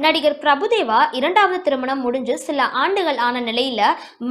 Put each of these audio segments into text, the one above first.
நடிகர் பிரபுதேவா இரண்டாவது திருமணம் முடிஞ்சு சில ஆண்டுகள் ஆன நிலையில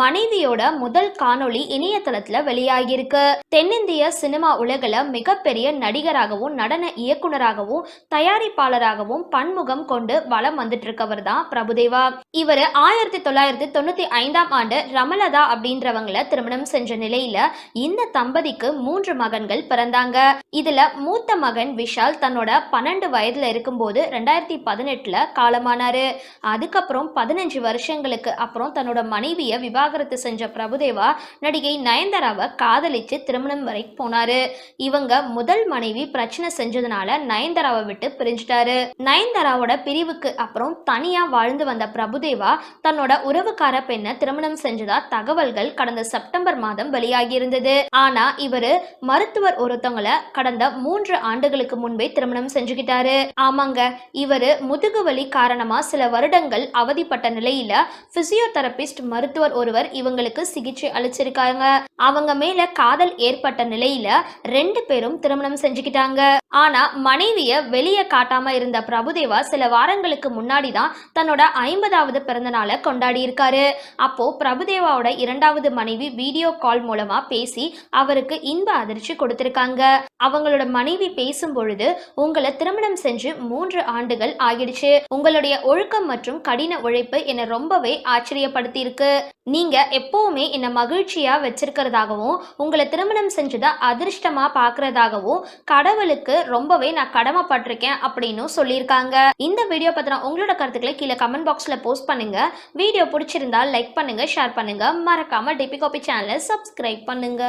மனைவியோட முதல் காணொளி இணையதளத்துல வெளியாகியிருக்கு. தென்னிந்திய சினிமா உலகில மிகப்பெரிய நடிகராகவும் நடன இயக்குனராகவும் தயாரிப்பாளராகவும் பன்முகம் கொண்டு வலம் வந்துட்டு இருக்கவர் தான் பிரபுதேவா. இவர் 1995ஆம் ஆண்டு ரமலதா அப்படின்றவங்களை திருமணம் செஞ்ச நிலையில இந்த தம்பதிக்கு 3 மகன்கள் பிறந்தாங்க. இதுல மூத்த மகன் விஷால் தன்னோட 12 வயதுல இருக்கும்போது 2018ல காலமானாரு. அதுக்கப்புறம் 15 வருஷங்களுக்கு அப்புறம் தன்னோட மனைவியை விவாகரத்து செஞ்ச பிரபுதேவா நடிகை நயன்தாராவை காதலிச்சு திருமணம் வரை போனாரு. இவங்க முதல் மனைவி பிரச்சனை செஞ்சதுனால நயன்தாராவை விட்டு பிரிஞ்சிட்டாரு. நயன்தாராவோட பிரிவுக்கு அப்புறம் தனியா வாழ்ந்து வந்த பிரபுதேவா தன்னோட உறவுக்கார பெண்ணை திருமணம் செஞ்சதா தகவல்கள் கடந்த செப்டம்பர் மாதம் வெளியாகி இருந்தது. ஆனா இவரு மருத்துவர் ஒருத்தவங்களை கடந்த 3 ஆண்டுகளுக்கு முன்பே திருமணம் செஞ்சுக்கிட்டாரு. ஆமாங்க, இவரு முதுகுவலி காரணமா சில வருடங்கள் அவதிப்பட்ட நிலையில பிசியோதெரபிஸ்ட் மருத்துவர் ஒருவர் இவங்களுக்கு சிகிச்சை அளிச்சிருக்காங்க. அவங்க மேல காதல் ஏற்பட்ட நிலையில 2 பேரும் திருமணம் செஞ்சுக்கிட்டாங்க. ஆனா மனைவிய வெளியே காட்டாம இருந்த பிரபுதேவா சில வாரங்களுக்கு முன்னாடி தான் தன்னோட 50வது பிறந்த நாளை கொண்டாடி இருக்காரு. அப்போ பிரபுதேவாவோட 2வது மனைவி வீடியோ கால் மூலமா பேசி அவருக்கு இன்ப அதிர்ச்சி கொடுத்திருக்காங்க. அவங்களோட மனைவி பேசும் பொழுது, உங்களை திருமணம் செஞ்சு 3 ஆண்டுகள் ஆகிடுச்சு. உங்களுடைய ஒழுக்கம் மற்றும் கடின உழைப்பு என்னை ரொம்பவே ஆச்சரியப்படுத்தி இருக்கு. நீங்க எப்பவுமே என்ன மகிழ்ச்சியா வச்சிருக்கிறதாகவும் உங்களை திருமணம் செஞ்சதா அதிர்ஷ்டமா பாக்குறதாகவும் கடவுளுக்கு ரொம்பவே நான் கடமைப்பட்டிருக்கேன் அப்படின்னு சொல்லியிருக்காங்க. இந்த வீடியோ பத்தின உங்களோட கருத்துக்களை கீழே கமெண்ட் பாக்ஸ்ல போஸ்ட் பண்ணுங்க. வீடியோ பிடிச்சிருந்தா லைக் பண்ணுங்க, ஷேர் பண்ணுங்க. மறக்காம டிபி காபி சேனலை சப்ஸ்கிரைப் பண்ணுங்க.